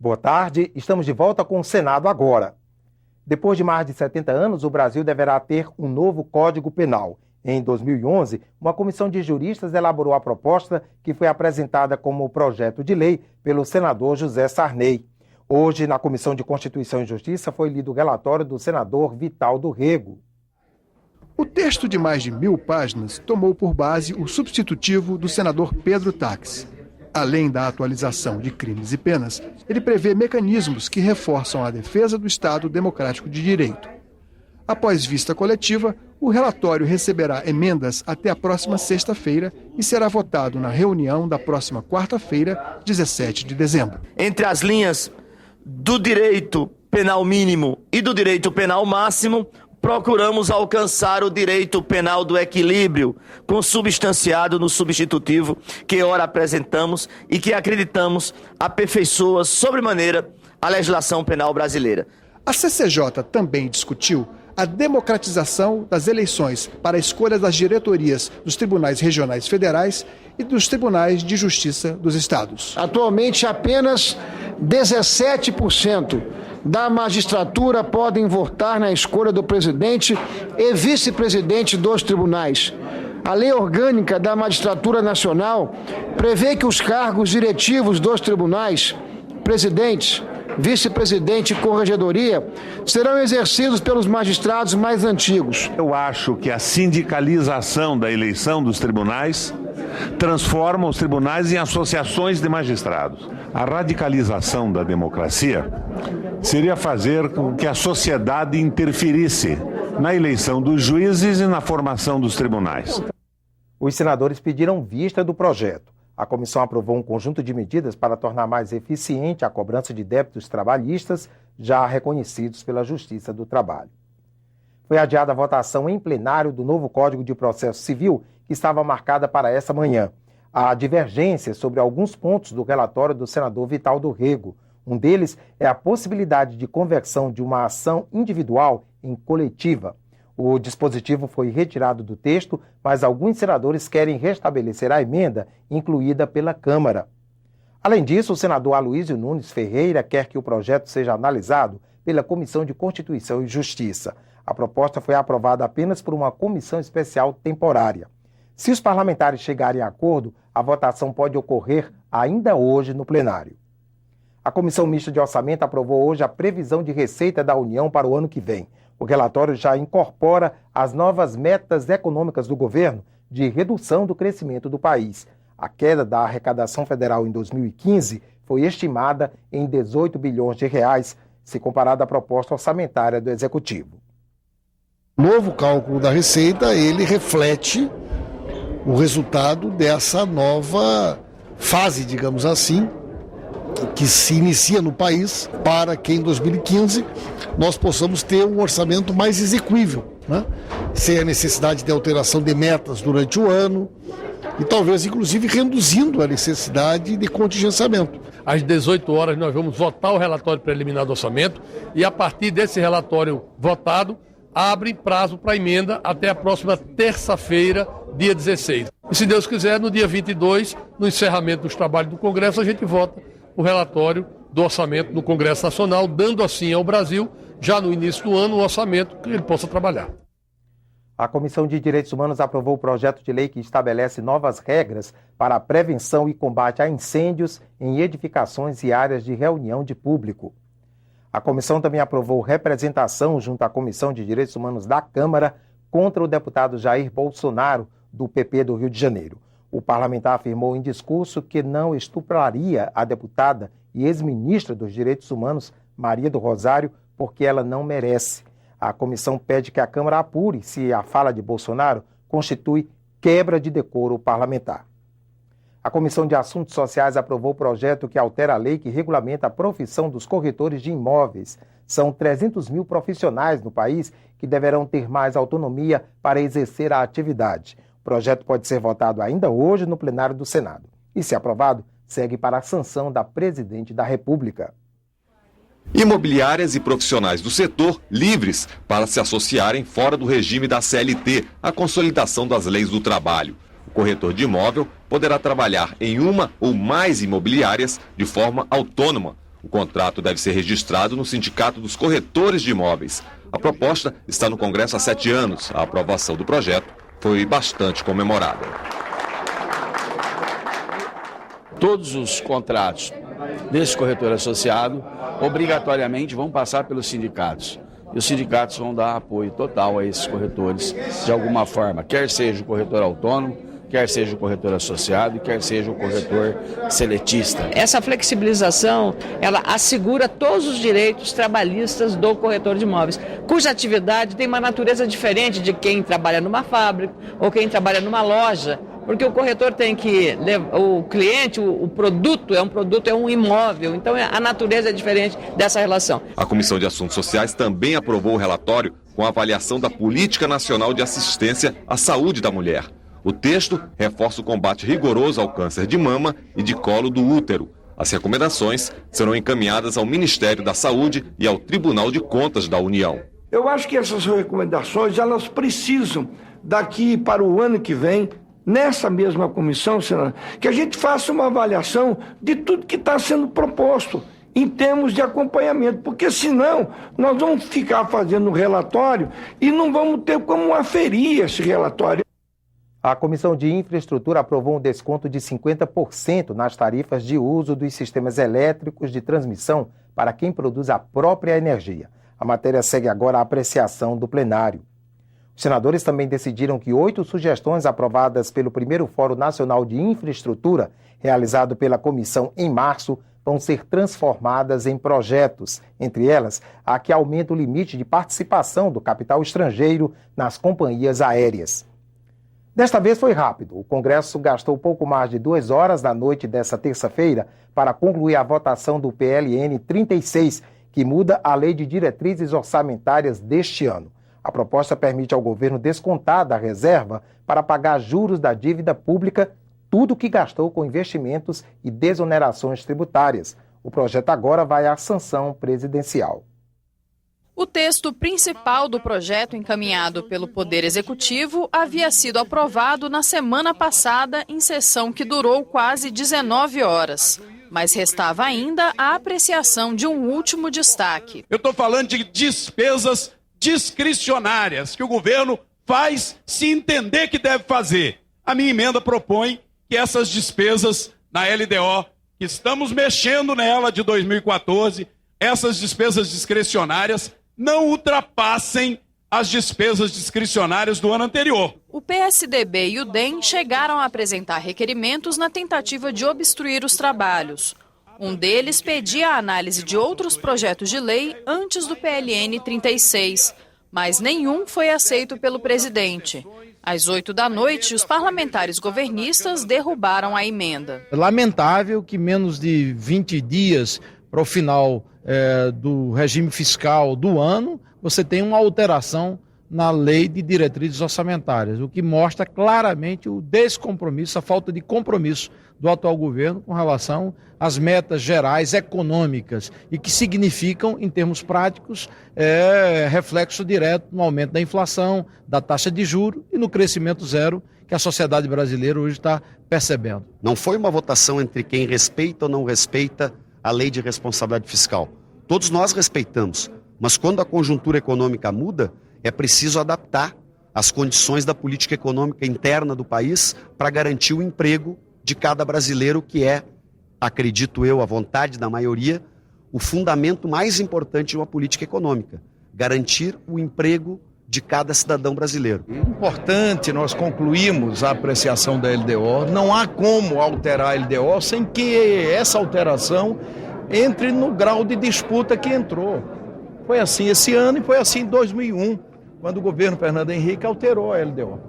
Boa tarde, estamos de volta com o Senado agora. Depois de mais de 70 anos, o Brasil deverá ter um novo Código Penal. Em 2011, uma comissão de juristas elaborou a proposta que foi apresentada como projeto de lei pelo senador José Sarney. Hoje, na Comissão de Constituição e Justiça, foi lido o relatório do senador Vital do Rego. O texto de mais de 1.000 páginas tomou por base o substitutivo do senador Pedro Taques. Além da atualização de crimes e penas, ele prevê mecanismos que reforçam a defesa do Estado Democrático de Direito. Após vista coletiva, o relatório receberá emendas até a próxima sexta-feira e será votado na reunião da próxima quarta-feira, 17 de dezembro. Entre as linhas do direito penal mínimo e do direito penal máximo, procuramos alcançar o direito penal do equilíbrio, consubstanciado no substitutivo que ora apresentamos e que acreditamos aperfeiçoa sobremaneira a legislação penal brasileira. A CCJ também discutiu a democratização das eleições para a escolha das diretorias dos tribunais regionais federais e dos tribunais de justiça dos estados. Atualmente, apenas 17% da magistratura podem votar na escolha do presidente e vice-presidente dos tribunais. A Lei Orgânica da Magistratura Nacional prevê que os cargos diretivos dos tribunais, presidentes, vice-presidente e corregedoria, serão exercidos pelos magistrados mais antigos. Eu acho que a sindicalização da eleição dos tribunais transforma os tribunais em associações de magistrados. A radicalização da democracia seria fazer com que a sociedade interferisse na eleição dos juízes e na formação dos tribunais. Os senadores pediram vista do projeto. A comissão aprovou um conjunto de medidas para tornar mais eficiente a cobrança de débitos trabalhistas já reconhecidos pela Justiça do Trabalho. Foi adiada a votação em plenário do novo Código de Processo Civil, que estava marcada para essa manhã. Há divergências sobre alguns pontos do relatório do senador Vital do Rego. Um deles é a possibilidade de conversão de uma ação individual em coletiva. O dispositivo foi retirado do texto, mas alguns senadores querem restabelecer a emenda incluída pela Câmara. Além disso, o senador Aloysio Nunes Ferreira quer que o projeto seja analisado pela Comissão de Constituição e Justiça. A proposta foi aprovada apenas por uma comissão especial temporária. Se os parlamentares chegarem a acordo, a votação pode ocorrer ainda hoje no plenário. A Comissão Mista de Orçamento aprovou hoje a previsão de receita da União para o ano que vem. O relatório já incorpora as novas metas econômicas do governo de redução do crescimento do país. A queda da arrecadação federal em 2015 foi estimada em 18 bilhões de reais, se comparada à proposta orçamentária do Executivo. O novo cálculo da receita, ele reflete o resultado dessa nova fase, digamos assim, que se inicia no país, para que em 2015 nós possamos ter um orçamento mais execuível, né? Sem a necessidade de alteração de metas durante o ano e talvez inclusive reduzindo a necessidade de contingenciamento. Às 18 horas nós vamos votar o relatório preliminar do orçamento e a partir desse relatório votado, abre prazo para emenda até a próxima terça-feira, dia 16. E se Deus quiser, no dia 22, no encerramento dos trabalhos do Congresso, a gente vota o relatório do orçamento no Congresso Nacional, dando assim ao Brasil, já no início do ano, um orçamento que ele possa trabalhar. A Comissão de Direitos Humanos aprovou o projeto de lei que estabelece novas regras para a prevenção e combate a incêndios em edificações e áreas de reunião de público. A comissão também aprovou representação junto à Comissão de Direitos Humanos da Câmara contra o deputado Jair Bolsonaro, do PP do Rio de Janeiro. O parlamentar afirmou em discurso que não estupraria a deputada e ex-ministra dos Direitos Humanos, Maria do Rosário, porque ela não merece. A comissão pede que a Câmara apure se a fala de Bolsonaro constitui quebra de decoro parlamentar. A Comissão de Assuntos Sociais aprovou o projeto que altera a lei que regulamenta a profissão dos corretores de imóveis. São 300 mil profissionais no país que deverão ter mais autonomia para exercer a atividade. O projeto pode ser votado ainda hoje no plenário do Senado. E, se aprovado, segue para a sanção da Presidente da República. Imobiliárias e profissionais do setor livres para se associarem fora do regime da CLT, a consolidação das leis do trabalho. O corretor de imóvel poderá trabalhar em uma ou mais imobiliárias de forma autônoma. O contrato deve ser registrado no Sindicato dos Corretores de Imóveis. A proposta está no Congresso há 7 anos. A aprovação do projeto foi bastante comemorada. Todos os contratos desse corretor associado obrigatoriamente vão passar pelos sindicatos. E os sindicatos vão dar apoio total a esses corretores de alguma forma, quer seja o corretor autônomo, quer seja o corretor associado e quer seja o corretor seletista. Essa flexibilização, ela assegura todos os direitos trabalhistas do corretor de imóveis, cuja atividade tem uma natureza diferente de quem trabalha numa fábrica ou quem trabalha numa loja, porque o corretor tem que, o cliente, o produto é um imóvel, então a natureza é diferente dessa relação. A Comissão de Assuntos Sociais também aprovou o relatório com a avaliação da Política Nacional de Assistência à Saúde da Mulher. O texto reforça o combate rigoroso ao câncer de mama e de colo do útero. As recomendações serão encaminhadas ao Ministério da Saúde e ao Tribunal de Contas da União. Eu acho que essas recomendações, elas precisam, daqui para o ano que vem, nessa mesma comissão, senador, que a gente faça uma avaliação de tudo que está sendo proposto em termos de acompanhamento, porque senão nós vamos ficar fazendo um relatório e não vamos ter como aferir esse relatório. A Comissão de Infraestrutura aprovou um desconto de 50% nas tarifas de uso dos sistemas elétricos de transmissão para quem produz a própria energia. A matéria segue agora a apreciação do plenário. Os senadores também decidiram que 8 sugestões aprovadas pelo primeiro Fórum Nacional de Infraestrutura, realizado pela comissão em março, vão ser transformadas em projetos. Entre elas, a que aumenta o limite de participação do capital estrangeiro nas companhias aéreas. Desta vez foi rápido. O Congresso gastou pouco mais de 2 horas da noite dessa terça-feira para concluir a votação do PLN 36, que muda a Lei de Diretrizes Orçamentárias deste ano. A proposta permite ao governo descontar da reserva para pagar juros da dívida pública tudo o que gastou com investimentos e desonerações tributárias. O projeto agora vai à sanção presidencial. O texto principal do projeto encaminhado pelo Poder Executivo havia sido aprovado na semana passada em sessão que durou quase 19 horas. Mas restava ainda a apreciação de um último destaque. Eu estou falando de despesas discricionárias que o governo faz se entender que deve fazer. A minha emenda propõe que essas despesas na LDO, que estamos mexendo nela de 2014, essas despesas discricionárias não ultrapassem as despesas discricionárias do ano anterior. O PSDB e o DEM chegaram a apresentar requerimentos na tentativa de obstruir os trabalhos. Um deles pedia a análise de outros projetos de lei antes do PLN 36, mas nenhum foi aceito pelo presidente. Às 8 da noite, os parlamentares governistas derrubaram a emenda. É lamentável que menos de 20 dias para o final do regime fiscal do ano, você tem uma alteração na lei de diretrizes orçamentárias, o que mostra claramente o descompromisso, a falta de compromisso do atual governo com relação às metas gerais econômicas e que significam, em termos práticos, reflexo direto no aumento da inflação, da taxa de juros e no crescimento zero que a sociedade brasileira hoje está percebendo. Não foi uma votação entre quem respeita ou não respeita a lei de responsabilidade fiscal. Todos nós respeitamos, mas quando a conjuntura econômica muda, é preciso adaptar as condições da política econômica interna do país para garantir o emprego de cada brasileiro, que é, acredito eu, a vontade da maioria, o fundamento mais importante de uma política econômica, garantir o emprego de cada cidadão brasileiro. É importante nós concluirmos a apreciação da LDO. Não há como alterar a LDO sem que essa alteração entre no grau de disputa que entrou. Foi assim esse ano e foi assim em 2001, quando o governo Fernando Henrique alterou a LDO.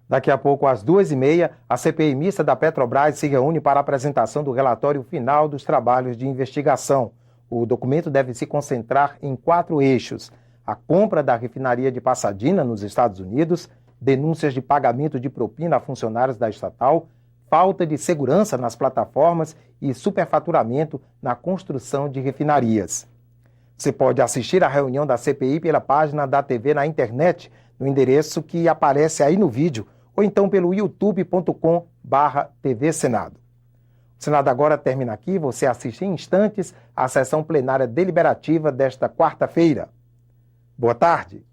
Daqui a pouco, às 2h30, a CPI mista da Petrobras se reúne para a apresentação do relatório final dos trabalhos de investigação. O documento deve se concentrar em 4 eixos: a compra da refinaria de Pasadena, nos Estados Unidos, denúncias de pagamento de propina a funcionários da estatal, falta de segurança nas plataformas e superfaturamento na construção de refinarias. Você pode assistir à reunião da CPI pela página da TV na internet, no endereço que aparece aí no vídeo, ou então pelo youtube.com/TV Senado. O O Senado agora termina aqui. Você assiste em instantes à sessão plenária deliberativa desta quarta-feira. Boa tarde.